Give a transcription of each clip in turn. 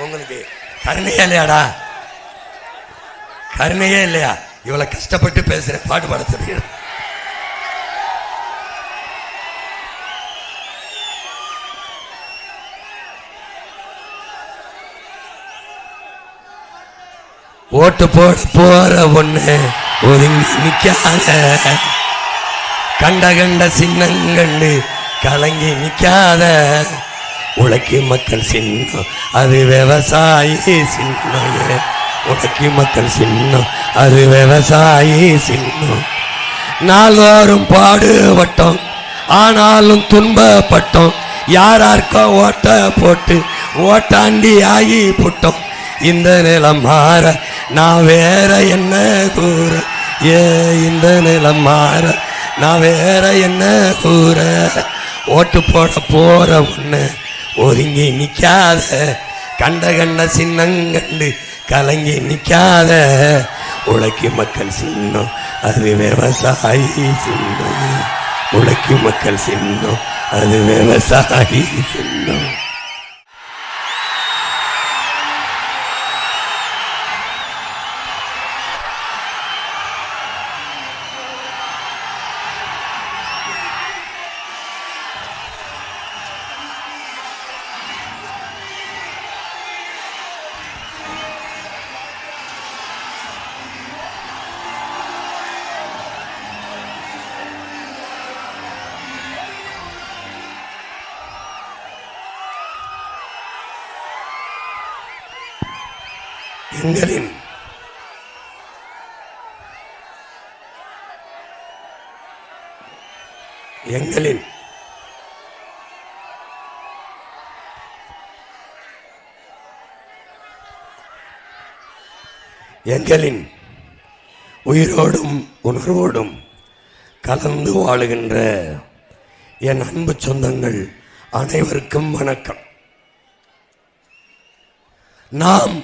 உங்களுக்கு கருணையே இல்லையாடா? கருணையே இல்லையா? இவ்வளவு கஷ்டப்பட்டு பேசுற பாட்டு பாட தெரியும். ஓட்டு போட போற ஒண்ணு ஒதுங்கி நிக்காத, கண்ட கண்ட சின்னங்கண்டு கலங்கி நிக்காத. உழைக்கும் மக்கள் சின்னம் அது விவசாயி சின்னம். உழைக்கும் மக்கள் சின்னம் அது விவசாயி சின்னம். நாள்தோறும் பாடுபட்டோம் ஆனாலும் துன்பப்பட்டோம். யாராருக்கோ ஓட்ட போட்டு ஓட்டாண்டி ஆகி போட்டோம். இந்த நிலம் மாற நான் வேற என்ன கூற? இந்த நிலம் மாற நான் வேற என்ன கூற? ஓட்டு போட போற ஒண்ணு ஒதுங்கி நிக்காத, கண்ட கண்ட சின்னங்கண்டு கலங்கி நிக்காத. உழைக்கும் மக்கள் சின்னம் அது விவசாயி சின்னம். உழைக்கும் மக்கள் சின்னம் அது விவசாயி சின்னம். எங்களின் எங்களின் எங்களின் உயிரோடும் உணர்வோடும் கலந்து வாழுகின்ற என் அன்பு சொந்தங்கள் அனைவருக்கும் வணக்கம். நாம்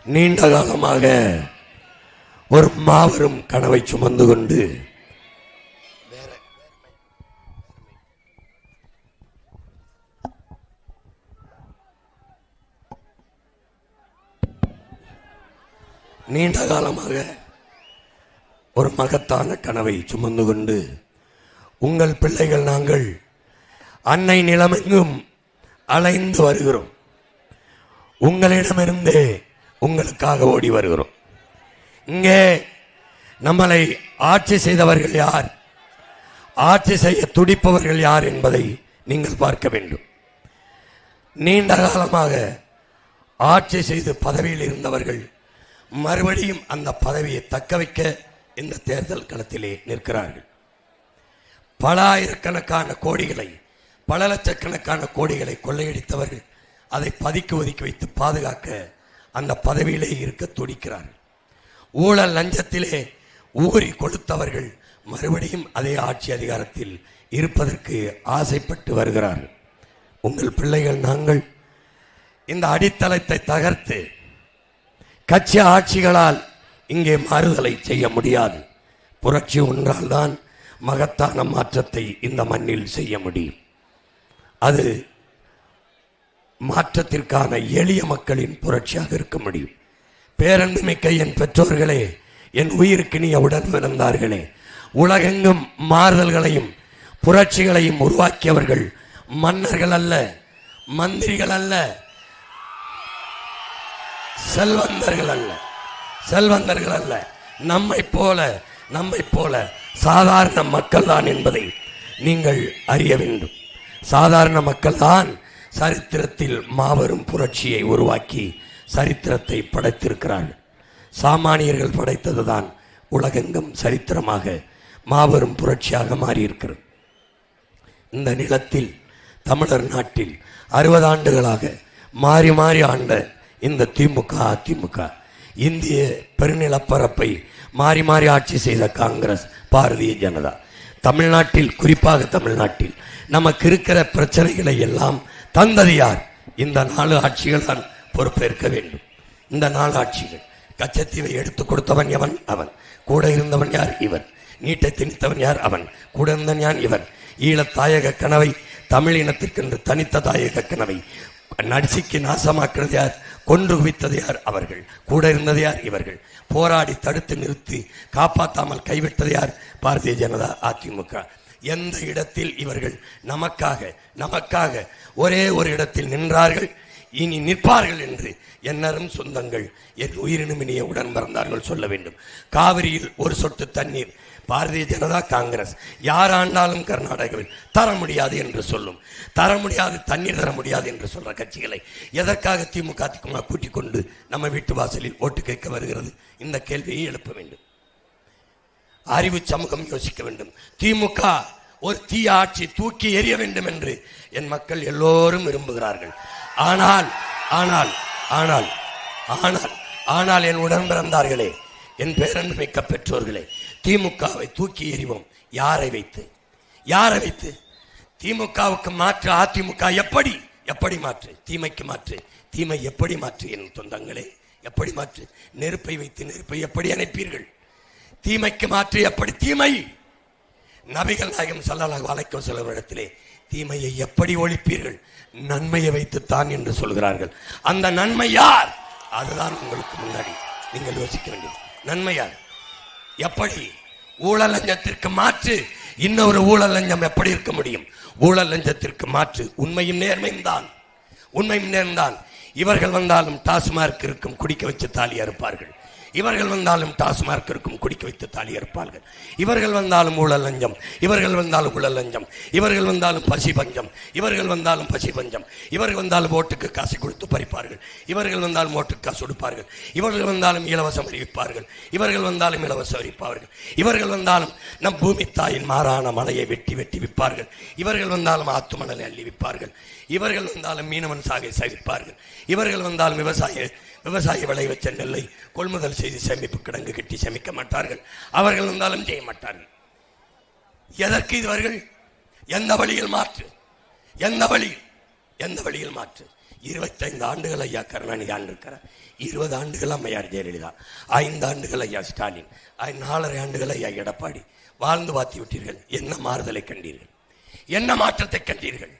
நீண்ட காலமாக ஒரு மாபெரும் கனவை சுமந்து கொண்டு ஒரு மகத்தான கனவை சுமந்து கொண்டு உங்கள் பிள்ளைகள் நாங்கள் அன்னை நிலமெங்கும் அலைந்து வருகிறோம். உங்களிடமிருந்து உங்களுக்காக ஓடி வருகிறோம். இங்கே நம்மளை ஆட்சி செய்தவர்கள் யார், ஆட்சி செய்ய துடிப்பவர்கள் யார் என்பதை நீங்கள் பார்க்க வேண்டும். நீண்ட காலமாக ஆட்சி செய்து பதவியில் இருந்தவர்கள் மறுபடியும் அந்த பதவியை தக்க வைக்க இந்த தேர்தல் களத்திலே நிற்கிறார்கள். பல ஆயிரக்கணக்கான கோடிகளை, பல லட்சக்கணக்கான கோடிகளை கொள்ளையடித்தவர்கள் அதை பதுக்கி ஒதுக்கி வைத்து பாதுகாக்க அந்த பதவியிலே இருக்க துடிக்கிறார்கள். ஊழல் லஞ்சத்திலே ஊறி கொடுத்தவர்கள் மறுபடியும் அதே ஆட்சி அதிகாரத்தில் இருப்பதற்கு ஆசைப்பட்டு வருகிறார்கள். உங்கள் பிள்ளைகள் நாங்கள் இந்த அடித்தளத்தை தகர்த்து கட்சி ஆட்சிகளால் இங்கே மாறுதலை செய்ய முடியாது. புரட்சி ஒன்றால் தான் மகத்தான மாற்றத்தை இந்த மண்ணில் செய்ய முடியும். அது மாற்றத்திற்கான எளிய மக்களின் புரட்சியாக இருக்க முடியும். பேரன்புமிக்க என் பெற்றோர்களே, என் உயிருக்கினிய உடன் பிறந்தார்களே, உலகெங்கும் மாறுதல்களையும் புரட்சிகளையும் உருவாக்கியவர்கள் மன்னர்கள் அல்ல, மந்திரிகள் அல்ல, செல்வந்தர்கள் அல்ல, நம்மை போல சாதாரண மக்கள் தான் என்பதை நீங்கள் அறிய வேண்டும். சாதாரண மக்கள் தான் சரித்திரத்தில் மாபெரும் புரட்சியை உருவாக்கி சரித்திரத்தை படைத்திருக்கிறார்கள். சாமானியர்கள் படைத்ததுதான் உலகெங்கும் சரித்திரமாக மாபெரும் புரட்சியாக மாறியிருக்கிறது. இந்த நிலத்தில், தமிழர் நாட்டில் 60 ஆண்டுகளாக மாறி மாறி ஆண்ட இந்த திமுக, அதிமுக, இந்திய பெருநிலப்பரப்பை மாறி மாறி ஆட்சி செய்த காங்கிரஸ், பாரதிய ஜனதா, தமிழ்நாட்டில், குறிப்பாக தமிழ்நாட்டில் நமக்கு இருக்கிற பிரச்சனைகளை எல்லாம் தந்தது யார்? இந்த 4 ஆட்சிகள் தான் பொறுப்பேற்க வேண்டும். இந்த 4 ஆட்சிகள். கச்சத்தீவை எடுத்து கொடுத்தவன் எவன்? அவன். கூட இருந்தவன் யார்? இவன். நீட்டை திணித்தவன் யார்? அவன். கூட இருந்தவன் யார்? இவன். ஈழத்தாயக கனவை தமிழ் இனத்திற்கென்று தனித்த தாயக கனவை நடிசிக்கு நாசமாக்குறது யார்? கொன்று குவித்தது யார்? அவர்கள். கூட இருந்தது யார்? இவர்கள். போராடி தடுத்து நிறுத்தி காப்பாற்றாமல் கைவிட்டது யார்? பாரதிய ஜனதா, அதிமுக. எந்த இடத்தில் இவர்கள் நமக்காக ஒரே ஒரு இடத்தில் நின்றார்கள், இனி நிற்பார்கள் என்று என்னரும் சொந்தங்கள், என் உயிரினும் இனிய உடன் பிறந்தார்கள் சொல்ல வேண்டும். காவிரியில் ஒரு சொட்டு தண்ணீர் பாரதிய ஜனதா, காங்கிரஸ் யார் ஆண்டாலும் கர்நாடகாவில் தர முடியாது என்று சொல்லும். தர முடியாது, தண்ணீர் தர முடியாது என்று சொல்ற கட்சிகளை எதற்காக திமுக கூட்டிக் கொண்டு நம்ம வீட்டு வாசலில் ஓட்டு கேட்க வருகிறது? இந்த கேள்வியை எழுப்ப வேண்டும். அறிவு சமூகம் யோசிக்க வேண்டும். திமுக ஒரு தீய ஆட்சி தூக்கி எறிய வேண்டும் என்று என் மக்கள் எல்லோரும் விரும்புகிறார்கள். ஆனால் ஆனால் ஆனால் ஆனால் ஆனால் என் உடன் பிறந்தார்களே, என் பேரன்பு மிக்க பெற்றோர்களே, திமுகவை தூக்கி எறிவோம். யாரை வைத்து? திமுகவுக்கு மாற்று அதிமுக எப்படி மாற்று? தீமைக்கு மாற்று. தீமை எப்படி மாற்று? என் சொந்தங்களே, எப்படி மாற்று? நெருப்பை வைத்து நெருப்பை எப்படி அணைப்பீர்கள்? தீமைக்கு மாற்று எப்படி தீமை? நபிகள் நாயகம் ஸல்லல்லாஹு அலைஹி வஸல்லம் இடத்திலே தீமையை எப்படி ஒழிப்பீர்கள்? நன்மையை வைத்துத்தான் என்று சொல்கிறார்கள். அந்த நன்மை யார்? அதுதான் உங்களுக்கு முன்னாடி நீங்கள் யோசிக்க வேண்டியது. நன்மை யார்? எப்படி? ஊழல் லஞ்சத்திற்கு மாற்று இன்னொரு ஊழல் லஞ்சம் எப்படி இருக்க முடியும்? ஊழல் லஞ்சத்திற்கு மாற்று உண்மையும் நேர்மையும் தான். இவர்கள் வந்தாலும் டாஸ்மார்க் இருக்கும், குடிக்க வச்சு தாலி அறுப்பார்கள். இவர்கள் வந்தாலும் டாஸ்மார்க் இருக்கும், குடிக்க வைத்து தாலி அறுப்பார்கள். இவர்கள் வந்தாலும் ஊழல் லஞ்சம், இவர்கள் வந்தாலும் ஊழல் லஞ்சம், இவர்கள் வந்தாலும் பசி பஞ்சம், இவர்கள் வந்தாலும் பசி பஞ்சம், இவர்கள் வந்தாலும் ஓட்டுக்கு காசு கொடுத்து பறிப்பார்கள், இவர்கள் வந்தாலும் ஓட்டுக்கு காசு கொடுப்பார்கள், இவர்கள் வந்தாலும் இலவசம் அறிவிப்பார்கள், இவர்கள் வந்தாலும் இலவசம் அறிவிப்பார்கள், இவர்கள் வந்தாலும் நம் பூமி தாயின் மாறான மலையை வெட்டி வெட்டி விற்பார்கள், இவர்கள் வந்தாலும் ஆத்து மணலை அள்ளி விற்பார்கள், இவர்கள் வந்தாலும் மீனவன் சாகை சகிப்பார்கள், இவர்கள் வந்தாலும் விவசாய விளை வச்ச நெல்லை கொள்முதல் செய்து சேமிப்பு கிடங்கு கட்டி சேமிக்க மாட்டார்கள். அவர்கள் வந்தாலும் செய்ய மாட்டார்கள். எதற்கு இவர்கள்? எந்த வழியில் மாற்று? எந்த வழியில் மாற்று? 25 ஆண்டுகள் ஐயா கருணாநிதி ஆண்டிருக்கிறார். 20 ஆண்டுகள் அம்மையார் ஜெயலலிதா, 5 ஆண்டுகள் ஐயா ஸ்டாலின், 4.5 ஆண்டுகள் ஐயா எடப்பாடி. வாழ்ந்து பார்த்து விட்டீர்கள். என்ன மாறுதலை கண்டீர்கள்? என்ன மாற்றத்தை கண்டீர்கள்?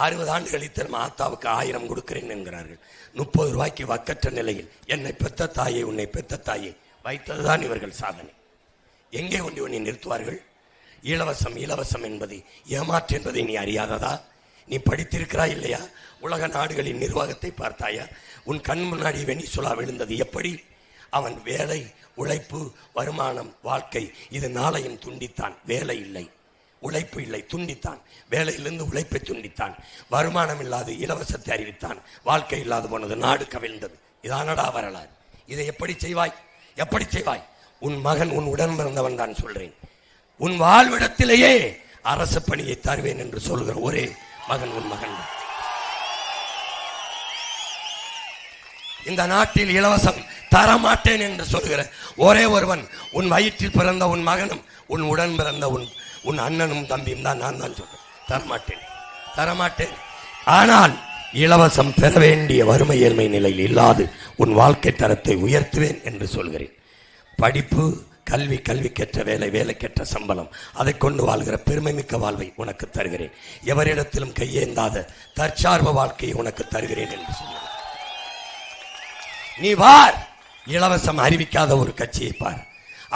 60 ஆண்டுகள் இத்தனை ஆத்தாவுக்கு 1000 கொடுக்கிறேன் என்கிறார்கள். 30 ரூபாய்க்கு வக்கற்ற நிலையில் என்னை பெத்த தாயை, உன்னை பெத்த தாயை வைத்ததுதான் இவர்கள் சாதனை. எங்கே கொண்டு உன்னை நிறுத்துவார்கள்? இலவசம் என்பது ஏமாற்று என்பதை நீ அறியாததா? நீ படித்திருக்கிறாய் இல்லையா? உலக நாடுகளின் நிர்வாகத்தை பார்த்தாயா? உன் கண் முன்னாடி வெனிசுலா விழுந்தது எப்படி? அவன் வேலை, உழைப்பு, வருமானம், வாழ்க்கை இது நாளையும் துண்டித்தான். வேலை இல்லை, உழைப்பு இல்லை, துண்டித்தான். வேலையிலிருந்து உழைப்பை துண்டித்தான். வருமானம் இல்லாது இலவசத்தை அறிவித்தான். வாழ்க்கை இல்லாது போனது, நாடு கவிழ்ந்தது. இதானடா வரலாறு. இதை எப்படி செய்வாய்? உன் மகன், உன் உடன் பிறந்தவன் தான் சொல்றேன். உன் வாழ்விடத்திலேயே அரசு பணியை தருவேன் என்று சொல்கிற ஒரே மகன் உன் மகன். இந்த நாட்டில் இலவசம் தரமாட்டேன் என்று சொல்கிற ஒரே ஒருவன் உன் வயிற்றில் பிறந்த உன் மகனும் உன் உடன் பிறந்த உன் அண்ணனும் தம்பியும் தான். நான் தான் சொல்றேன், தரமாட்டேன். ஆனால் இலவசம் பெற வேண்டிய வறுமை ஏழ்மை நிலையில் இல்லாது உன் வாழ்க்கை தரத்தை உயர்த்துவேன் என்று சொல்கிறேன். படிப்பு, கல்விக்கேற்ற வேலை, வேலைக்கேற்ற சம்பளம், அதை கொண்டு வாழ்கிற பெருமை மிக்க வாழ்வை உனக்கு தருகிறேன். எவரிடத்திலும் கையேந்தாத தற்சார்பு வாழ்க்கையை உனக்கு தருகிறேன் என்று சொல்கிறேன். நீ பார், இலவசம் அறிவிக்காத ஒரு கட்சியை பார்.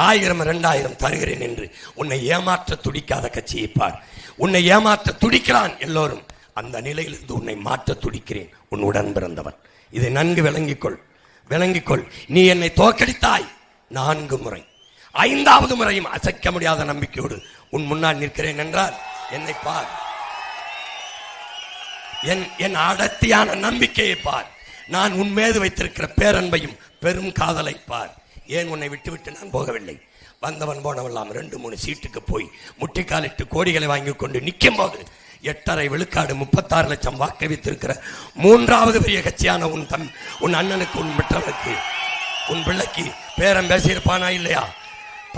1000 2000 தருகிறேன் என்று உன்னை ஏமாற்ற துடிக்காத கட்சியை பார். உன்னை ஏமாற்ற துடிக்கிறான் எல்லோரும். அந்த நிலையிலிருந்து உன்னை மாற்ற துடிக்கிறேன், உன் உடன் பிறந்தவன். இதை நன்கு விளங்கிக்கொள். நீ என்னை தோற்கடித்தாய் 4 முறை. 5வது முறையும் அசைக்க முடியாத நம்பிக்கையோடு உன் முன்னால் நிற்கிறேன் என்றால் என்னை பார். என் அடர்த்தியான நம்பிக்கையை பார். நான் உன் மீது வைத்திருக்கிற பேரன்பையும் பெரும் காதலை பார். ஏன் உன்னை விட்டு நான் போகவில்லை. வந்தவன் போனவெல்லாம் 2-3 சீட்டுக்கு போய் முட்டிக்காலிட்டு கோடிகளை வாங்கி கொண்டு நிற்கும் போது 8.5 விழுக்காடு 36 லட்சம் வாக்கு வைத்திருக்கிற 3வது பெரிய கட்சியான உன் அண்ணனுக்கு, உன் பெற்றவனுக்கு, உன் பிள்ளைக்கு பேரம் பேசியிருப்பானா இல்லையா?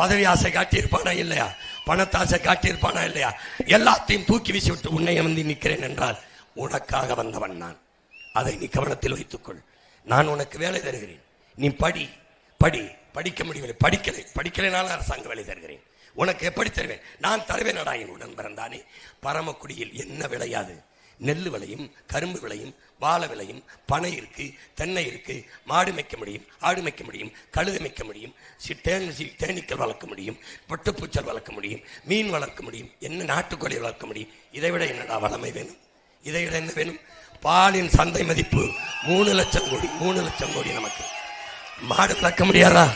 பதவி ஆசை காட்டியிருப்பானா இல்லையா? பணத்தாசை காட்டியிருப்பானா இல்லையா? எல்லாத்தையும் தூக்கி வீசி விட்டு உன்னை வந்து நிற்கிறேன் என்றால் உனக்காக வந்தவன் நான். அதை நீ கவனத்தில் வைத்துக்கொள். நான் உனக்கு வேலை தருகிறேன். நீ படிக்க முடியவில்லை, படிக்கலைனாலும் அரசாங்க வேலை தருகிறேன். உனக்கு எப்படி தருவேன்? நான் தருவேனடா என் உடன் பிறந்தானே. பரமக்குடியில் என்ன விளையாது? நெல் விளையும், கரும்பு விளையும், வாழை விளையும், பனை இருக்கு, தென்னை இருக்கு, மாடு மேய்க்க முடியும், ஆடு மேய்க்க முடியும், கழுதை மேய்க்க முடியும், தேனீக்கள் வளர்க்க முடியும், பட்டுப்பூச்சல் வளர்க்க முடியும், மீன் வளர்க்க முடியும், என்ன நாட்டுக்கோழி வளர்க்க முடியும். இதை விட என்னடா வளமை வேணும்? இதை விட என்ன வேணும்? பாலின் சந்தை மதிப்பு 3 லட்சம் கோடி, 3 லட்சம் கோடி. நமக்கு மாடு வளர்க்க முடியாதா?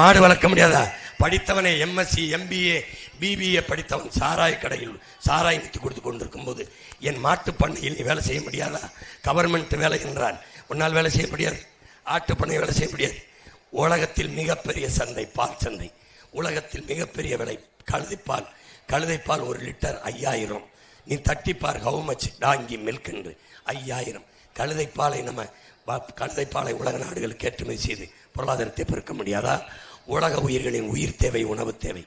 மாடு வளர்க்க முடியாதா? படித்தவனை எம்எஸ்சி எம்பிஏ பிபிஏ படித்தவன் சாராய கடையில் சாராயம் விற்று கொடுத்து கொண்டிருக்கும் போது என் மாட்டு பண்ணையில் நீ வேலை செய்ய முடியாதா? கவர்மெண்ட் வேலை என்றால் உன்னால் வேலை செய்ய முடியாது. ஆட்டு பண்ணை வேலை செய்ய முடியாது. உலகத்தில் மிகப்பெரிய சந்தை பால் சந்தை. உலகத்தில் மிகப்பெரிய விலை கழுதைப்பால். கழுதைப்பால் 1 லிட்டர் 5000. நீ தட்டிப்பார் ஹவு மச் டாங்கி மில்க் என்று 5000. கழுதைப்பாலை கழுதைப்பாலை உலக நாடுகளுக்கு ஏற்றுமதி செய்து பொருளாதாரத்தை பெருக்க முடியாதா? உலக உயிர்களின் உயிர் தேவை, உணவு தேவை.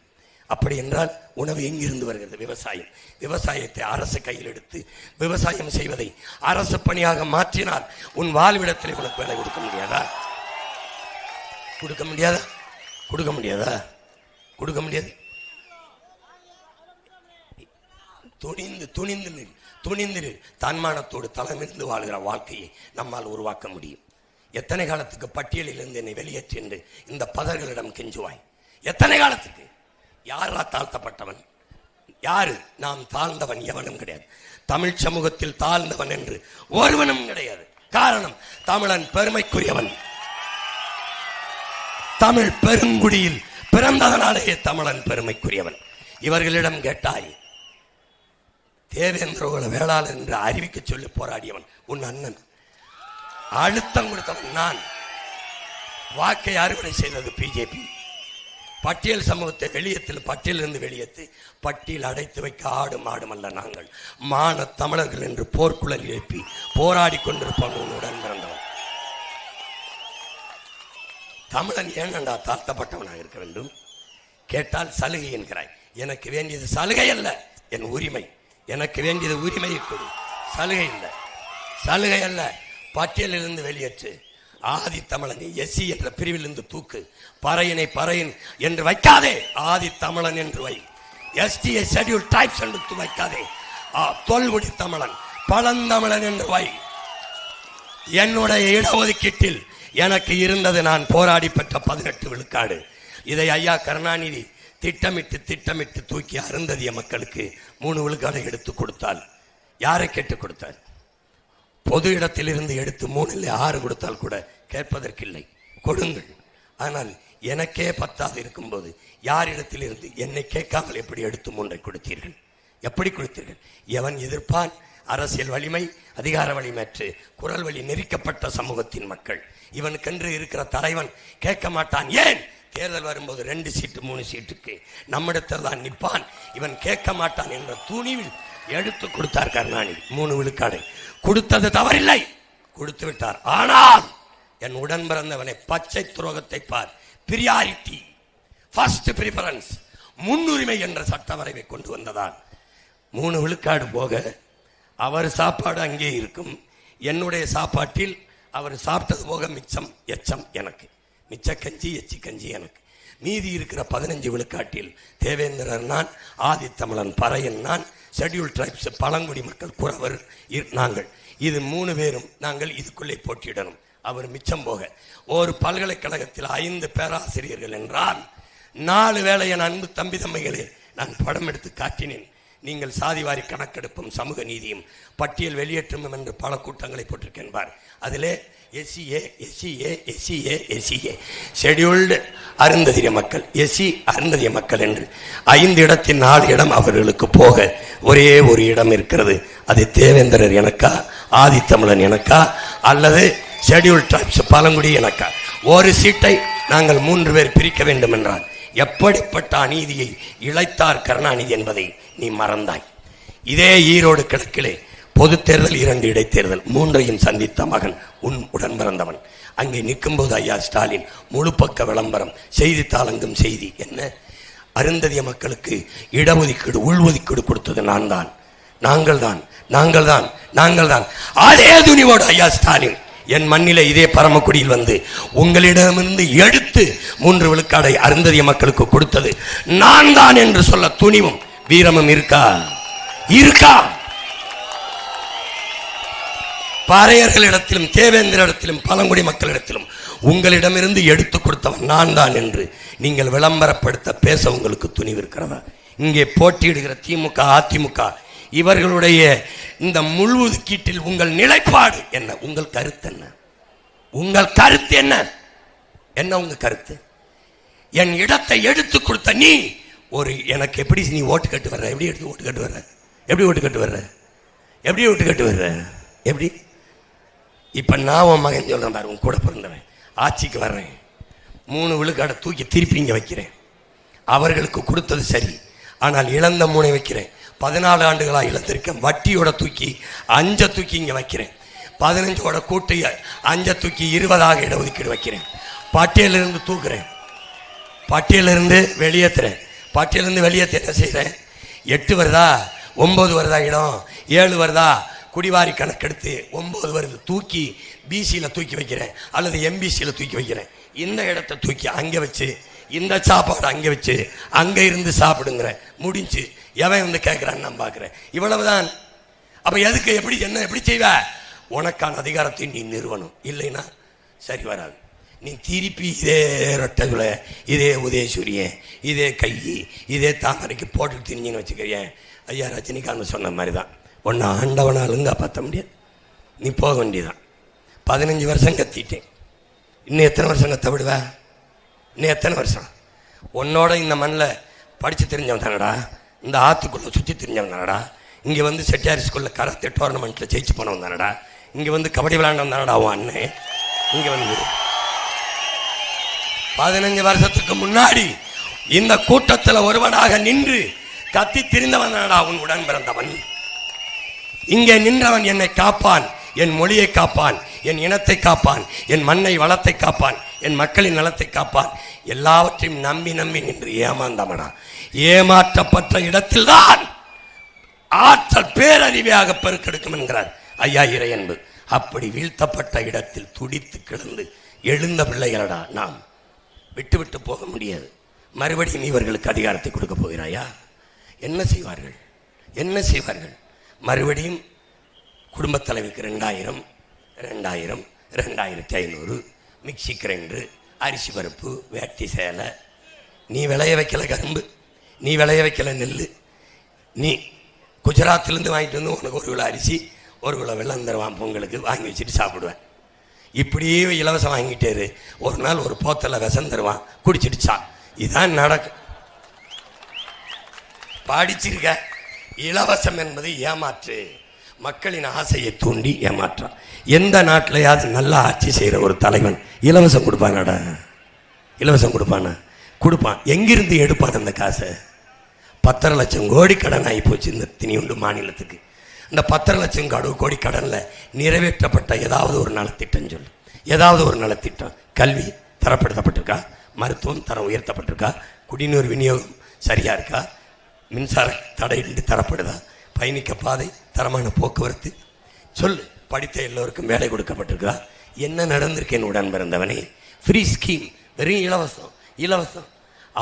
அப்படி என்றால் உணவு எங்கிருந்து வருகிறது? விவசாயம். விவசாயத்தை அரசு கையில் எடுத்து விவசாயம் செய்வதை அரசு பணியாக மாற்றினால் உன் வாழ்விடத்தில் உனக்கு வேலை கொடுக்க முடியாதா? கொடுக்க முடியாதா? கொடுக்க முடியாதா? கொடுக்க முடியாது. துணிந்து தன்மானத்தோடு தலைமிருந்து வாழ்கிற வாழ்க்கையை நம்மால் உருவாக்க முடியும். எத்தனை காலத்துக்கு பட்டியலிலிருந்து என்னை வெளியேற்றி என்று இந்த பதர்களிடம் கெஞ்சுவாய்? எத்தனை காலத்துக்கு? யாரா தாழ்த்தப்பட்டவன்? யாரு? நாம் தாழ்ந்தவன் எவனும் கிடையாது. தமிழ் சமூகத்தில் தாழ்ந்தவன் என்று ஒருவனும் கிடையாது. காரணம், தமிழன் பெருமைக்குரியவன். தமிழ் பெருங்குடியில் பிறந்ததனாலேயே தமிழன் பெருமைக்குரியவன். இவர்களிடம் கேட்டாய், தேவேந்திர வேளாளர் என்று அறிவிக்க சொல்லி போராடியவன் உன் அண்ணன். அழுத்தம் கொடுத்தவன் நான். வாக்கை அறுவடை செய்தது பிஜேபி. பட்டியல் சமூகத்தை பட்டியலிருந்து வெளியேற்றி பட்டியல் அடைத்து வைக்க ஆடு மாடும் அல்ல நாங்கள். மான தமிழர்கள் என்று போர்க்குழல் எழுப்பி போராடி கொண்டிருப்பவன் உடன் பிறந்தவன். தமிழன் ஏனண்டா தாழ்த்தப்பட்டவனாக இருக்க வேண்டும்? கேட்டால் சலுகை என்கிறாய். எனக்கு வேண்டியது சலுகை அல்ல, என் உரிமை. எனக்கு வேண்டியது உரிமையை கொடு, சலுகை இல்லை. சலுகை அல்ல. பட்டியலிருந்து வெளியேற்று. ஆதி தமிழனை எஸ்சி என்ற பிரிவிலிருந்து தூக்கு. பறையனை பறையன் என்று வைக்காதே, ஆதி தமிழன் என்று வை. எஸ்டிஏ ஷெட்யூல் ட்ரைப்ஸ் என்று வைக்காதே, தொல்குடி தமிழன் பழந்தமிழன் என்று வை. என்னுடைய இடஒதுக்கீட்டில் எனக்கு இருந்தது நான் போராடி பெற்ற 18 விழுக்காடு. இதை ஐயா கருணாநிதி திட்டமிட்டு தூக்கி அருந்ததிய மக்களுக்கு 3 விழுக்காடை எடுத்து கொடுத்தால் யாரை கேட்டுக் கொடுத்தார்? பொது இடத்திலிருந்து எடுத்து 3 இல்லை 6 கொடுத்தால் கூட கேட்பதற்கில்லை. கொடுங்கள். ஆனால் எனக்கே 10 இருக்கும்போது யாரிடத்தில் இருந்து என்னை கேட்காமல் எப்படி எடுத்து 3 கொடுத்தீர்கள்? எப்படி கொடுத்தீர்கள்? எவன் எதிர்ப்பான்? அரசியல் வலிமை, அதிகார வலிமையற்று குரல் வழி நெரிக்கப்பட்ட சமூகத்தின் மக்கள். இவனுக்கென்று இருக்கிற தலைவன் கேட்க மாட்டான். ஏன்? தேர்தல் வரும்போது 2 சீட்டு 3 சீட்டுக்கு நம்மிடத்தில் தான் நிற்பான். இவன் கேட்க மாட்டான் என்ற துணிவில் எடுத்து கொடுத்தார் கருணாநிதி. 3 விழுக்காடை கொடுத்தது தவறில்லை, கொடுத்து விட்டார். ஆனால் என் உடன் பிறந்தவனை பச்சை துரோகத்தை பார். பிரியாரிட்டி, ஃபர்ஸ்ட் பிரிஃபரன்ஸ், முன்னுரிமை என்ற சட்ட வரைவை கொண்டு வந்ததால் 3 விழுக்காடு போக அவர் சாப்பாடு அங்கே இருக்கும். என்னுடைய சாப்பாட்டில் அவர் சாப்பிட்டது போக மிச்சம் எச்சம் எனக்கு. மிச்ச கஞ்சி எச்சி கஞ்சி எனக்கு. மீதி இருக்கிற 15 விழுக்காட்டில் தேவேந்திரர் நான், ஆதித்தமிழன் பறையன் நான், ஷெட்யூல் ட்ரைப்ஸ் பழங்குடி மக்கள் குறவர் நாங்கள். இது 3 பேரும் நாங்கள் இதுக்குள்ளே போட்டியிடணும். அவர் மிச்சம் போக ஒரு பல்கலைக்கழகத்தில் 5 பேராசிரியர்கள் என்றால் 4 வேளை என் அன்பு தம்பி தம்பிகளே நான் படம் எடுத்து காட்டினேன். நீங்கள் சாதிவாரி கணக்கெடுப்பும் சமூக நீதியும் பட்டியல் வெளியேற்றும் என்று பல கூட்டங்களை போட்டிருக்கேன். அதிலே எஸ்சிஏ ஷெட்யூல்டு அருந்ததிய மக்கள், எஸ்சி அருந்ததிய மக்கள் என்று 5 இடத்தில் 4 இடம் அவர்களுக்கு போக ஒரே ஒரு இடம் இருக்கிறது. அது தேவேந்திரர் எனக்கா, ஆதித்தமிழன் எனக்கா, அல்லது ஷெட்யூல் ட்ரைப்ஸ் பழங்குடி எனக்கா? ஒரு சீட்டை நாங்கள் 3 பேர் பிரிக்க வேண்டும் என்றால் எப்படிப்பட்ட அநீதியை இழைத்தார் கருணாநிதி என்பதை நீ மறந்தாய். இதே ஈரோடு கிழக்கிலே பொது தேர்தல் 2 இடைத்தேர்தல் 3ஐயும் சந்தித்த மகன் உன் உடன் பிறந்தவன். அங்கே நிற்கும் போது ஐயா ஸ்டாலின் முழு பக்க விளம்பரம், செய்தித்தாளங்கும் செய்தி என்ன? அருந்ததிய மக்களுக்கு இடஒதுக்கீடு உள்ஒதுக்கீடு கொடுத்தது நான் தான், நாங்கள் தான். அதே துணிவோடு ஐயா ஸ்டாலின் என் மண்ணிலே இதே பரமக்குடியில் வந்து உங்களிடமிருந்து எடுத்து 3 விழுக்காடை அருந்ததிய மக்களுக்கு கொடுத்தது நான் தான் என்று சொல்ல துணிவும் வீரமும் இருக்கா? இருக்கா? பாறையர்களிடத்திலும் தேவேந்திரிடத்திலும் பழங்குடி மக்களிடத்திலும் உங்களிடமிருந்து எடுத்து கொடுத்தவன் நான் தான் என்று நீங்கள் விளம்பரப்படுத்த பேச உங்களுக்கு துணிவு இருக்கிறதா? இங்கே போட்டியிடுகிற திமுக, அதிமுக இவர்களுடைய இந்த முழு ஒதுக்கீட்டில் உங்கள் நிலைப்பாடு என்ன? உங்கள் கருத்து என்ன? உங்கள் கருத்து என்ன? என்ன உங்க கருத்து? என் இடத்தை எடுத்து கொடுத்த நீ ஒரு எனக்கு எப்படி நீ ஓட்டு கட்டு வர்ற? எப்படி எடுத்து ஓட்டு கட்டு வர்ற? எப்படி ஓட்டு கட்டு வர்ற? எப்படி ஓட்டு கட்டு வர்ற? எப்படி? இப்ப நான் உன் மகன் சொல்றேன் பாரு, உன் கூட பிறந்தவன் ஆட்சிக்கு வர்றேன், 3 விழுக்காடை தூக்கி திருப்பி இங்க வைக்கிறேன். அவர்களுக்கு கொடுத்தது சரி, ஆனால் இழந்த 3 வைக்கிறேன். 14 ஆண்டுகளா இழந்திருக்கேன். வட்டியோட தூக்கி 5 தூக்கி இங்க வைக்கிறேன். 15ஓட கூட்டு 5 தூக்கி 20ஆக இடஒதுக்கீடு வைக்கிறேன். பட்டியலிருந்து தூக்குறேன், பட்டியலிருந்து வெளியேற்றுறேன். பட்டியலிருந்து வெளியேற்ற என்ன செய்கிறேன்? 8 வருதா, 9 வருதா, இடம் 7 வருதா, குடிவாரி கணக்கெடுத்து 9 வருது தூக்கி பிசியில் தூக்கி வைக்கிறேன், அல்லது எம்பிசியில் தூக்கி வைக்கிறேன். இந்த இடத்தை தூக்கி அங்கே வச்சு இந்த சாப்பாடு அங்கே வச்சு அங்கே இருந்து சாப்பிடுங்கிற முடிஞ்சு எவன் வந்து கேட்குறான்னு நான் பார்க்குறேன். இவ்வளவுதான். அப்போ எதுக்கு எப்படி என்ன எப்படி செய்வ? உனக்கான அதிகாரத்தை நீ நிறுவனம், இல்லைன்னா சரி வராது. நீ திருப்பி இதே ரொட்டகுல, இதே உதயசூரியன், இதே கை, இதே தாமரைக்கு போட்டு திரிஞ்சுன்னு வச்சுக்கிறேன். ஐயா ரஜினிகாந்த் சொன்ன மாதிரி தான், உன்னை ஆண்டவனாலும் காப்பாற்ற முடியாது, நீ போக வேண்டியதான். 15 வருஷம் கத்திட்டேன், இன்னும் எத்தனை வருஷம் கத்த விடுவ? இன்னும் எத்தனை வருஷம்? உன்னோட இந்த மண்ணில் படித்து தெரிஞ்சவன் தானடா, இந்த ஆற்றுக்குள்ளே சுற்றி தெரிஞ்சவன் தானடா, இங்கே வந்து செட்டியார் ஸ்கூலில் கராத்தே டோர்னமெண்ட்டில் ஜெயிச்சு போனவன் தானடா, இங்கே வந்து கபடி விளையாண்டவன் தானடா அவன் அண்ணன். இங்கே வந்து 15 வருஷத்துக்கு முன்னாடி இந்த கூட்டத்தில் ஒருவனாக நின்று கத்தி திரிந்தவன் தானடா உன் உடன் பிறந்தவன். இங்கே நின்றவன் என்னை காப்பான், என் மொழியை காப்பான், என் இனத்தை காப்பான், என் மண்ணை வளத்தை காப்பான், என் மக்களின் நலத்தை காப்பான். எல்லாவற்றையும் நம்பி நம்பி நின்று ஏமாந்தவனா. ஏமாற்றப்பட்ட இடத்தில் தான் ஆற்றல் பேரறிவியாக பெருக்கெடுக்கும் என்கிறார் ஐயா இறையன்பு. அப்படி வீழ்த்தப்பட்ட இடத்தில் துடித்து கிடந்து எழுந்த பிள்ளைகளடா நாம். விட்டு விட்டு போக முடியாது. மறுபடியும் இவர்களுக்கு அதிகாரத்தை கொடுக்க போகிறாயா? என்ன செய்வார்கள்? என்ன செய்வார்கள்? மறுபடியும் குடும்பத் தலைவிக்கு 2000, 2000, 2500 மிக்சி கிரைண்டரு, அரிசி பருப்பு, வேட்டி சேலை. நீ விளைய வைக்கல கரும்பு, நீ விளைய வைக்கல நெல், நீ குஜராத்திலேருந்து வாங்கிட்டு வந்து உனக்கு 1 கிலோ அரிசி 1 கிலோ வெள்ளம் தருவான், பொங்கலுக்கு வாங்கி வச்சுட்டு சாப்பிடுவேன். இப்படியே இலவசம் வாங்கிட்டேரு, ஒரு நாள் ஒரு போத்தல விஷம் தருவான், குடிச்சிடுச்சா. இதான் நடக்கும். படிச்சிருக்க. இலவசம் என்பது ஏமாற்று, மக்களின் ஆசையை தூண்டி ஏமாற்றான். எந்த நாட்டிலையாவது நல்லா ஆட்சி செய்கிற ஒரு தலைவன் இலவசம் கொடுப்பானடா? இலவசம் கொடுப்பானா? கொடுப்பான். எங்கிருந்து எடுப்பான் அந்த காசை? 10.5 லட்சம் கோடி கடன் ஆகி போச்சு இந்த திணியுண்டு மாநிலத்துக்கு. இந்த 10.5 லட்சம் கோடி கடனில் நிறைவேற்றப்பட்ட ஏதாவது ஒரு நலத்திட்டம் சொல்லு. ஏதாவது ஒரு நலத்திட்டம். கல்வி தரப்படுத்தப்பட்டிருக்கா? மருத்துவம் தரம் உயர்த்தப்பட்டிருக்கா? குடிநீர் விநியோகம் சரியா இருக்கா? மின்சார தடையின்றி தரப்படுதா? பயணிக்க பாதை, தரமான போக்குவரத்து சொல்லு. படித்த எல்லோருக்கும் வேலை கொடுக்கப்பட்டிருக்கா? என்ன நடந்திருக்கேன் உடன் பிறந்தவனே? ஃப்ரீ ஸ்கீம், வெறும் இலவசம். இலவசம்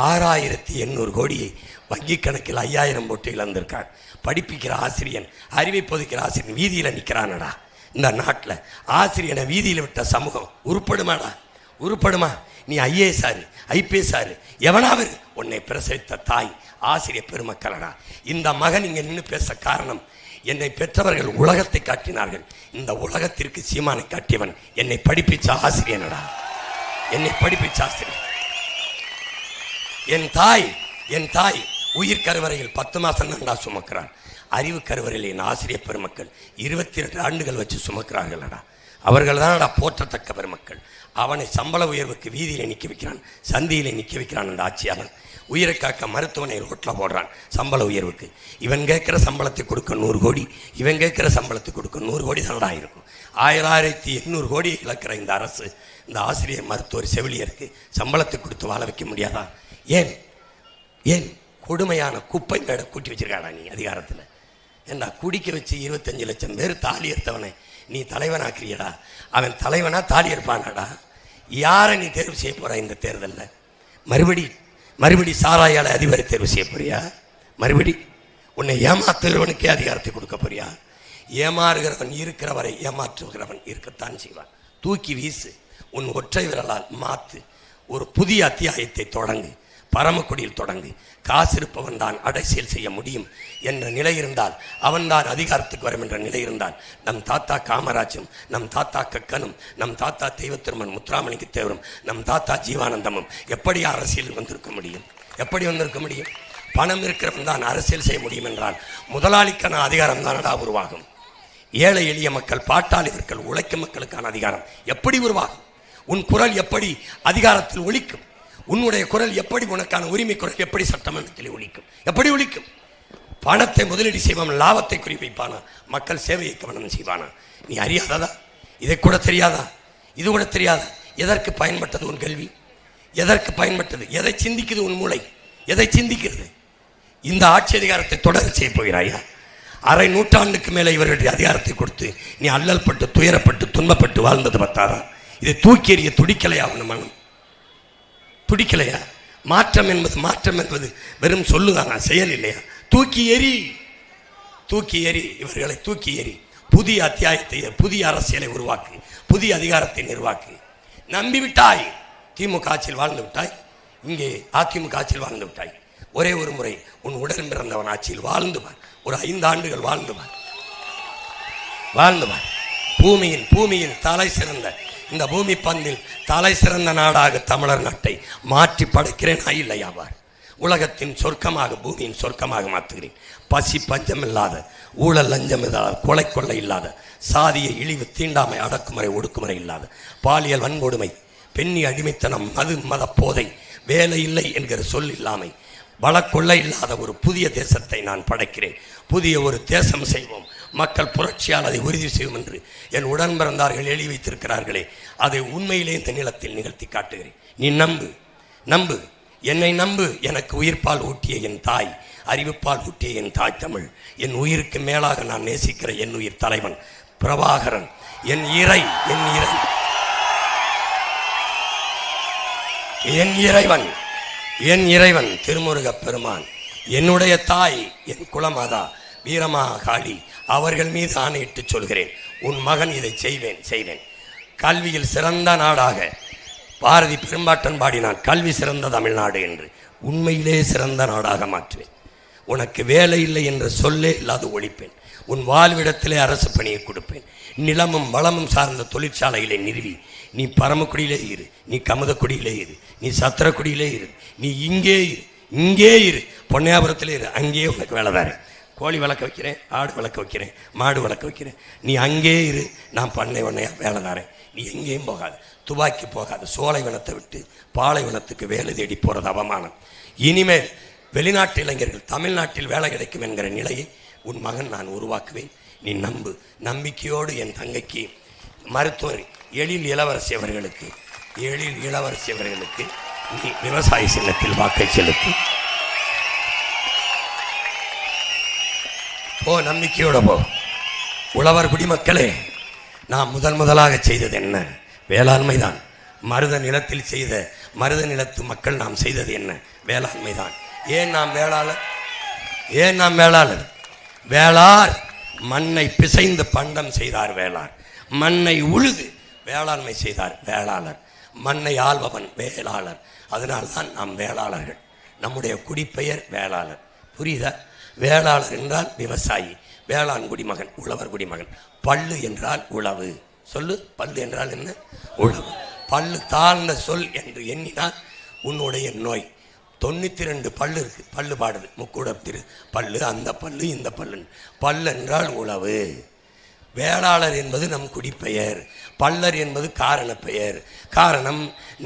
6800 கோடியை வங்கி கணக்கில் 5000 போட்டு இழந்திருக்கான். படிப்பிக்கிற ஆசிரியன், அறிவை பொதுக்கிற ஆசிரியன் வீதியில் நிற்கிறானடா. இந்த நாட்டில் ஆசிரியனை வீதியில் விட்ட சமூகம் உருப்படுமாடா? உருப்படுமா? நீ ஐஏஎஸ் ஆறு, ஐபிஎஸ் ஆறு, எவனாவது உன்னை பிரசவித்த தாய் ஆசிரியர் பெருமக்களடா. இந்த மகன் இங்கே நின்று பேச காரணம், என்னை பெற்றவர்கள் உலகத்தை காட்டினார்கள், இந்த உலகத்திற்கு சீமானை காட்டியவன் என்னை படிப்பிச்ச ஆசிரியனடா. என்னை படிப்பிச்ச ஆசிரியர். என் தாய் உயிர் கருவறையில் 10 மாசம் தான்டா சுமக்கிறான். அறிவு கருவறையில் என் ஆசிரியர் பெருமக்கள் 22 ஆண்டுகள் வச்சு சுமக்கிறார்களடா. அவர்கள் தானடா போற்றத்தக்க பெருமக்கள். அவனை சம்பள உயர்வுக்கு வீதியில் நிற்க வைக்கிறான், சந்தியிலே நிற்க வைக்கிறான் அந்த ஆட்சியாளன். உயிரை காக்க மருத்துவனை ரோட்டில் போடுறான் சம்பள உயர்வுக்கு. இவன் கேட்குற சம்பளத்தை கொடுக்க 100 கோடி, இவன் கேட்குற சம்பளத்தை கொடுக்க 100 கோடி தானடா இருக்கும். 1800 கோடியை இழக்கிற இந்த அரசு இந்த ஆசிரியர், மருத்துவர், செவிலியருக்கு சம்பளத்தை கொடுத்து வாழ வைக்க முடியாதா? ஏன்? ஏன்? கொடுமையான குப்பை மேடை கூட்டி வச்சிருக்காடா நீ அதிகாரத்தில். ஏண்டா குடிக்க வச்சு 25 லட்சம் பேர் தாலி எடுத்தவனை நீ தலைவனாக்குறியடா? அவன் தலைவனா தாலி எடுப்பானாடா? யாரை நீ தேர்வு செய்ய போற இந்த தேர்தலில்? மறுபடி சாராயால அதிபரை தேர்வு செய்ய போறியா? மறுபடி உன்னை ஏமாத்துகிறவனுக்கே அதிகாரத்தை கொடுக்க போறியா? ஏமாறுகிறவன் இருக்கிற வரை ஏமாற்றுகிறவன் இருக்கத்தான் செய்வான். தூக்கி வீசு, உன் ஒற்றை விரலால் மாத்து, ஒரு புதிய அத்தியாயத்தை தொடங்கு, பரமக்குடியில் தொடங்கு. காசு இருப்பவன் தான் அரசியல் செய்ய முடியும் என்ற நிலை இருந்தால், அவன்தான் அதிகாரத்துக்கு வரும் என்ற நிலை இருந்தால், நம் தாத்தா காமராஜும், நம் தாத்தா கக்கனும், நம் தாத்தா தெய்வத்திருமன் முத்துராமலிங்க தேவரும், நம் தாத்தா ஜீவானந்தமும் எப்படி அரசியல் வந்திருக்க முடியும்? எப்படி வந்திருக்க முடியும்? பணம் இருக்கிறவன் தான் அரசியல் செய்ய முடியும் என்றால் முதலாளிக்கான அதிகாரம் தானடா உருவாகும். ஏழை எளிய மக்கள், பாட்டாளி மக்கள், உழைக்கும் மக்களுக்கான அதிகாரம் எப்படி உருவாகும்? உன் குரல் எப்படி அதிகாரத்தில் ஒலிக்கும்? உன்னுடைய குரல் எப்படி, உனக்கான உரிமை குரல் எப்படி சட்டமன்றத்தில் ஒலிக்கும்? எப்படி ஒலிக்கும்? பணத்தை முதலீடு செய்வான், லாபத்தை குறிவைப்பானா? மக்கள் சேவையை கவனம் செய்வானா? நீ அறியாததா? இதை கூட தெரியாதா? இது கூட தெரியாதா? எதற்கு பயன்பட்டது உன் கல்வி? எதற்கு பயன்பட்டது? எதை சிந்திக்குது உன் மூளை? எதை சிந்திக்கிறது? இந்த ஆட்சி அதிகாரத்தை தொடர செய்ய போகிறாயா? அரை நூற்றாண்டுக்கு மேலே இவர்களுடைய அதிகாரத்தை கொடுத்து நீ அல்லல் பட்டு, துயரப்பட்டு, துன்பப்பட்டு வாழ்ந்தது பத்தாரா? இதை தூக்கி எறிய துடிக்கலையா? அவன் மனம் துடிக்கலையா? மாற்றம் என்பது வெறும் சொல்லுதானா, செயல் இல்லையா? தூக்கி எறி, இவர்களை தூக்கி எறி. புதிய அத்தியாயத்தை, புதிய அரசியலை உருவாக்கு, புதிய அதிகாரத்தை நிர்வாக்கு. நம்பிவிட்டாய், திமுக ஆட்சியில் வாழ்ந்து விட்டாய், இங்கே அதிமுக ஆட்சியில் வாழ்ந்து விட்டாய். ஒரே ஒரு முறை உன் உடன் பிறந்தவன் ஆட்சியில் வாழ்ந்துவார், ஒரு 5 ஆண்டுகள் வாழ்ந்துவார். பூமியின் தலை சிறந்த இந்த பூமி பந்தில் தலை சிறந்த நாடாக தமிழர் நாட்டை மாற்றி படைக்கிறேன் இல்லையாவார். உலகத்தின் சொர்க்கமாக, பூமியின் சொர்க்கமாக மாற்றுகிறேன். பசி பஞ்சம் இல்லாத, ஊழல் லஞ்சம் இல்லாத, கொலை கொள்ளை இல்லாத, சாதிய இழிவு தீண்டாமை அடக்குமுறை ஒடுக்குமுறை இல்லாத, பாலியல் வன்கொடுமை, பெண்ணி அடிமைத்தனம், மத போதை, வேலை இல்லை என்கிற சொல் இல்லாமை, வளக்கொள்ளை இல்லாத ஒரு புதிய தேசத்தை நான் படைக்கிறேன். புதிய ஒரு தேசம் செய்வோம், மக்கள் புரட்சியால் அதை உறுதி செய்வோம் என்று என் உடன் பிறந்தார்கள் எழுதி வைத்திருக்கிறார்களே, அதை உண்மையிலே இந்த நிலத்தில் நிகழ்த்தி காட்டுகிறேன். நீ நம்பு, என்னை நம்பு. எனக்கு உயிர்ப்பால் ஊட்டிய என் தாய், அறிவுப்பால் ஊட்டிய என் தாய் தமிழ், என் உயிருக்கு மேலாக நான் நேசிக்கிற என் உயிர் தலைவன் பிரபாகரன், என் இறைவன் திருமுருக பெருமான், என்னுடைய தாய், என் குலமாதா வீரமா காளி, அவர்கள் மீது ஆணையிட்டு சொல்கிறேன், உன் மகன் இதை செய்வேன். கல்வியில் சிறந்த நாடாக பாரதி பெரும்பாட்டன் பாடினான், கல்வி சிறந்த தமிழ்நாடு என்று. உண்மையிலே சிறந்த நாடாக மாற்றுவேன். உனக்கு வேலை இல்லை என்ற சொல்லே இல்லாத ஒழிப்பேன். உன் வாழ்விடத்திலே அரசு பணியை கொடுப்பேன். நிலமும் வளமும் சார்ந்த தொழிற்சாலைகளை நிறுவி நீ பரமக்குடியிலே இரு, நீ கமுதக்குடியிலே இரு, நீ சத்திரக்குடியிலே இரு, நீ இங்கே இரு, பொன்னையாபுரத்திலே இரு, அங்கேயே உனக்கு வேலை தாரேன். கோழி வளர்க்க வைக்கிறேன், ஆடு வளர்க்க வைக்கிறேன், மாடு வளர்க்க வைக்கிறேன், நீ அங்கே இரு, நான் பண்ணையா வேலை தாரேன். நீ எங்கேயும் போகாது, துபாக்கி போகாது, சோலைவனத்தை விட்டு பாலைவனத்துக்கு வேலை தேடி போகிறது அவமானம். இனிமேல் வெளிநாட்டு இளைஞர்கள் தமிழ்நாட்டில் வேலை கிடைக்கும் என்கிற நிலையை உன் மகன் நான் உருவாக்குவேன். நீ நம்பு. நம்பிக்கையோடு என் தங்கைக்கு மருத்துவர் எழில் இளவரசி அவர்களுக்கு நீ விவசாய சின்னத்தில் வாக்கை செலுத்து. போ, நம்பிக்கையோட போ. உழவர் குடிமக்களே, நாம் முதலாக செய்தது என்ன? வேளாண்மை தான். மருத நிலத்தில் செய்த மருத நிலத்து மக்கள் நாம் செய்தது என்ன? வேளாண்மை தான். ஏன் நாம் வேளாளர்? வேளார் மண்ணை பிசைந்து பண்டம் செய்தார் வேளார். மண்ணை உழுது வேளாண்மை செய்தார் வேளாளர். மண்ணை ஆள்பவன் வேளாளர். அதனால்தான் நாம் வேளாளர்கள். நம்முடைய குடிப்பெயர் வேளாளர். புரியுதா? வேளாளர் என்றால் விவசாயி, வேளாண் குடிமகன், உழவர் குடிமகன். பல்லு என்றால் உழவு. சொல்லு, பல்லு என்றால் என்ன? உழவு. பல்லு தாழ்ந்த சொல் என்று எண்ணினால் உன்னுடைய நோய். 92 பல்லு இருக்கு, பல்லு பாடுது, முக்கூடத்திரு பல்லு, அந்த பல்லு, இந்த பல்லு. பல்லு என்றால் உழவு. வேளாளர் என்பது நம் குடிப்பெயர். பல்லர் என்பது காரண பெயர். காரணம்,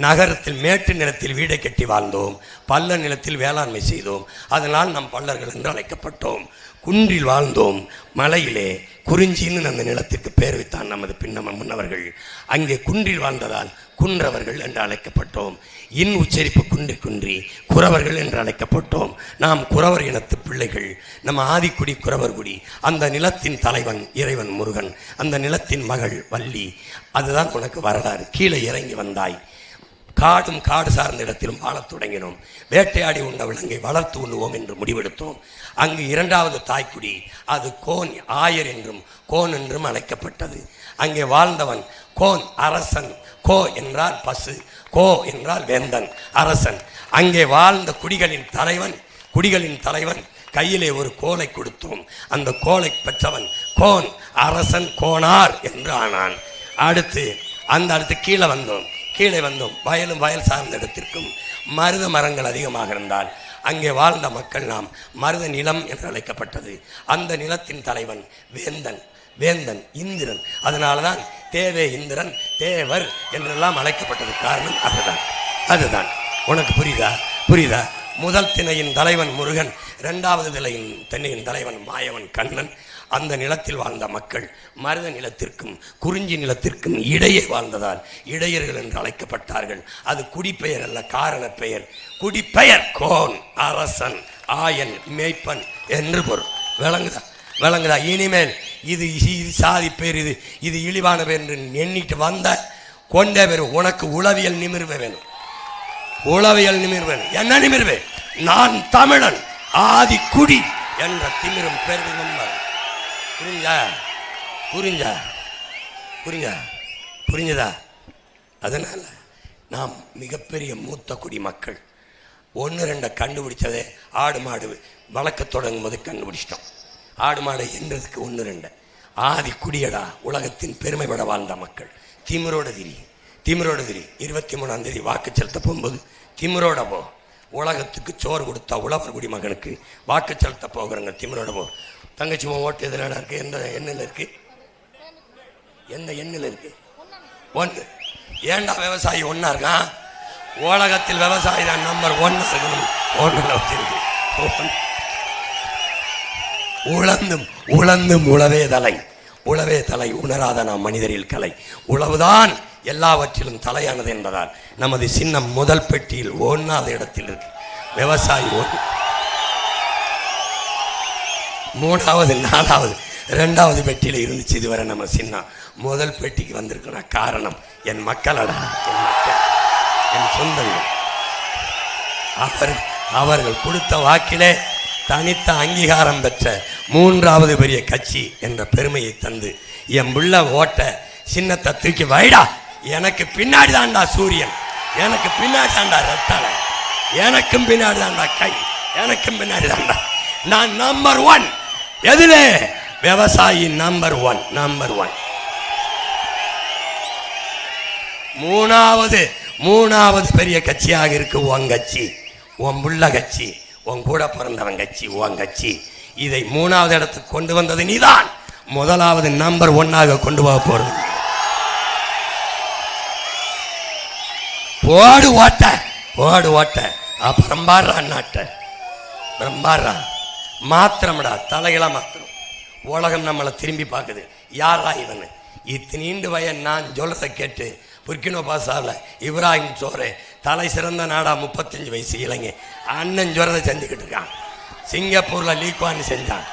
நகரத்தில் மேட்டு நிலத்தில் வீடை கட்டி வாழ்ந்தோம், பல்ல நிலத்தில் வேளாண்மை செய்தோம், அதனால் நம் பல்லர்கள் என்று அழைக்கப்பட்டோம். குன்றில் வாழ்ந்தோம், மலையிலே குறிஞ்சின்னு அந்த நிலத்திற்கு பெயர் வைத்தான் நமது முன்னவர்கள். அங்கே குன்றில் வாழ்ந்ததால் குன்றவர்கள் என்று அழைக்கப்பட்டோம். இன் உச்சரிப்பு குன்றி குன்றி குறவர்கள் என்று அழைக்கப்பட்டோம். நாம் குறவர் இனத்து பிள்ளைகள். நம்ம ஆதிக்குடி குறவர்குடி. அந்த நிலத்தின் தலைவன் இறைவன் முருகன், அந்த நிலத்தின் மகள் வள்ளி. அதுதான் உனக்கு வரலாறு. கீழே இறங்கி வந்தாய். காடும் காடு சார்ந்த இடத்திலும் வாழத் தொடங்கினோம். வேட்டையாடி உண்ண விலங்கை வளர்த்து உண்ணுவோம் என்று முடிவெடுத்தோம். அங்கு இரண்டாவது தாய்க்குடி, அது கோன் ஆயர் என்றும் கோன் என்றும் அழைக்கப்பட்டது. அங்கே வாழ்ந்தவன் கோன் அரசன். கோ என்றால் பசு, கோ என்றால் வேந்தன், அரசன். அங்கே வாழ்ந்த குடிகளின் தலைவன் கையிலே ஒரு கோலை கொடுத்தோம். அந்த கோலை பெற்றவன் கோன் அரசன், கோனார் என்று ஆனான். அடுத்து கீழே வந்தோம். வயல் சார்ந்த இடத்திற்கும் மருத மரங்கள் அதிகமாக இருந்தால் அங்கே வாழ்ந்த மக்கள் நாம் மருத நிலம் என்று அழைக்கப்பட்டது. அந்த நிலத்தின் தலைவன் வேந்தன் இந்திரன். அதனால்தான் தேவே இந்திரன் தேவர் என்றெல்லாம் அழைக்கப்பட்டது. காரணம் அதுதான். உனக்கு புரியுதா? முதல் திணையின் தலைவன் முருகன், இரண்டாவது திணையின் தலைவன் மாயவன் கண்ணன். அந்த நிலத்தில் வாழ்ந்த மக்கள் மருத நிலத்திற்கும் குறிஞ்சி நிலத்திற்கும் இடையே வாழ்ந்ததால் இடையர்கள் என்று அழைக்கப்பட்டார்கள். அது குடிப்பெயர் அல்ல, காரண பெயர். குடிப்பெயர் கோன் அரசன் ஆயன் மேய்ப்பன் என்று பொருள். விளங்குதா? இனிமேல் இது சாதி பேர், இது இழிவான பேர் என்று எண்ணிட்டு வந்த கொண்டே பேர். உனக்கு உளவியல் நிமிர்வு வேணும். என்ன நிமிர்வு? நான் தமிழன், ஆதி குடி என்ற திமிரும் பெருமிதம். புரிஞ்சதா? அதனால நாம் மிகப்பெரிய மூத்த குடிமக்கள். 1-2 கண்டுபிடிச்சதே ஆடு மாடு வளர்க்க தொடங்கும் போது கண்டுபிடிச்சிட்டோம். ஆடு மாடு என்றதுக்கு 1-2 ஆதி குடியடா. உலகத்தின் பெருமைப்பட வாழ்ந்த மக்கள். திமிரோட திரி. 23ஆம் தேதி வாக்கு செலுத்த போகும்போது திமிரோட போ. உலகத்துக்கு சோறு கொடுத்தா உழவர் குடிமகனுக்கு வாக்கு செலுத்த போகிறங்க. திமிரோட போ. தங்கச்சி ஓட்டு எதில் இருக்கு? எந்த எண்ணில் இருக்கு? எந்த எண்ணில் இருக்கு? 1. ஏண்டா விவசாயி ஒன்னா இருக்கான்? உலகத்தில் விவசாயி தான் நம்பர் 1 இருக்கணும். 1 வச்சிருக்கு. உழந்தும் உழவே தலை உணராத நாம் மனிதரில் கலை. உழவுதான் எல்லாவற்றிலும் தலையானது என்பதால் நமது சின்னம் முதல் பெட்டியில் 1வது இடத்தில் இருக்கு. விவசாயி 1, 3வது 4வது 2வது பெட்டியில இருந்துச்சு. இதுவரை நம்ம சின்னம் முதல் பெட்டிக்கு வந்திருக்கணும். காரணம் என் மக்களடா, என் சொந்தங்கள். அவர்கள் கொடுத்த வாக்கிலே தனித்த அங்கீகாரம் பெற்ற 3வது பெரிய கட்சி என்ற பெருமையை தந்து என் புள்ள ஓட்ட சின்னத்தை தூக்கி வைடா. எனக்கு பின்னாடி தான்டா சூரியன், எனக்கு பின்னாடி தான்டா ரெட்டலை, எனக்கும் பின்னாடி தான்டா கை, எனக்கும் பின்னாடி தான்டா நான் நம்பர் 1. எதிலே? விவசாயி நம்பர் 1. 3வது பெரிய கட்சியாக இருக்கு உன் கட்சி, உன் புள்ள கட்சி, உன் கூட பிறந்தவன் கட்சி, உன் கட்சி. இதை 3வது இடத்துக்கு கொண்டு வந்தது நீதான். 1வது நம்பர் 1ஆக கொண்டு போக போறது. போடு ஓட்ட. அப்புறம் பாடுறா நாட்டை, மாத்திரம்டா, தலைகளா மாத்திரம். உலகம் நம்மளை திரும்பி பார்க்குது. யாரா இவனு? இத்தனீண்டு வயன் நான் சொல்றதை கேட்டு புர்கினோ பாசாவில் இப்ராஹிம் சோரே தலை சிறந்த நாடா 35 வயசு இளைஞ அண்ணன் ஜோரதை செஞ்சுக்கிட்டு இருக்கான். சிங்கப்பூர்ல லீக்வான்னு செஞ்சான்.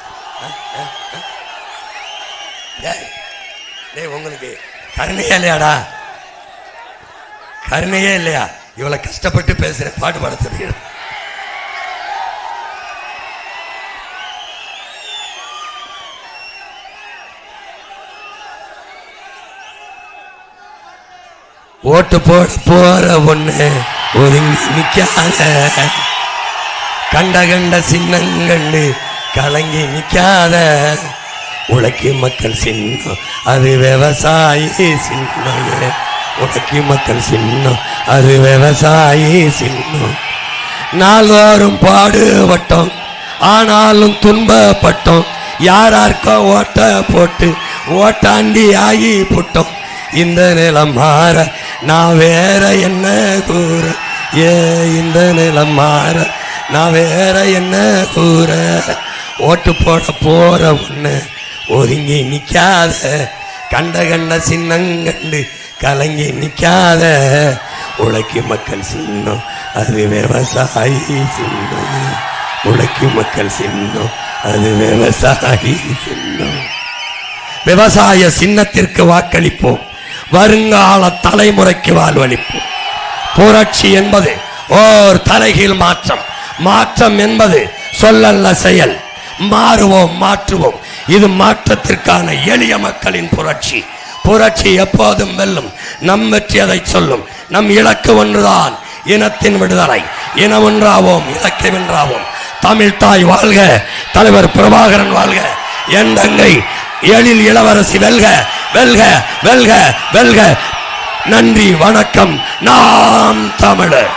உங்களுக்கு கருணையே இல்லையா? இவ்வளவு கஷ்டப்பட்டு பேசுற பாட்டு பாட தெரியும். ஓட்டு போற ஒண்ணு ஒதுங்கி நிக்காத, கண்ட சின்னங்கண்டு கலங்கி நிக்காத. உழைக்கு மக்கள் சின்னம் அது விவசாயி சின்னம். உழைக்கு மக்கள் சின்னம் அது விவசாயி சின்னம். நாள்தோறும் பாடுபட்டோம், ஆனாலும் துன்பப்பட்டோம். யாராருக்கோ ஓட்ட போட்டு ஓட்டாண்டி ஆகி போட்டோம். இந்த நிலம் மாற நான் வேற என்ன கூற? இந்த நிலம் மாற நான் வேற என்ன கூற? ஓட்டு போட போற ஒண்ணு ஒதுங்கி நிக்காத, கண்ட கண்ட சின்னங்கண்டு கலங்கி நிக்காத, உழைக்கும் மக்கள் சின்னம் அது விவசாயி சின்னம், உழைக்கும் மக்கள் சின்னம் அது விவசாயி சின்னம். விவசாய சின்னத்திற்கு வாக்களிப்போம், வருங்கால தலைமுறைக்கு வாழ்வளிப்போம். புரட்சி என்பது ஓர் தலைகீழ் மாற்றம், மாற்றம் என்பது சொல்லல்ல செயல். மாறுவோம், மாற்றுவோம். இது மாற்றத்திற்கான எளிய மக்களின் புரட்சி. புரட்சி எப்போதும் வெல்லும். நம் வெற்றி அதை சொல்லும். நம் இலக்கு ஒன்றுதான், இனத்தின் விடுதலை. இனம் ஒன்றாவோம், இலக்கை வென்றாவோம். தமிழ் தாய் வாழ்க, தலைவர் பிரபாகரன் வாழ்க, என் தங்கை எழில் இளவரசி வெல்க, வெல்க, வெல்க, வெல்க. நன்றி, வணக்கம். நாம் தமிழர்.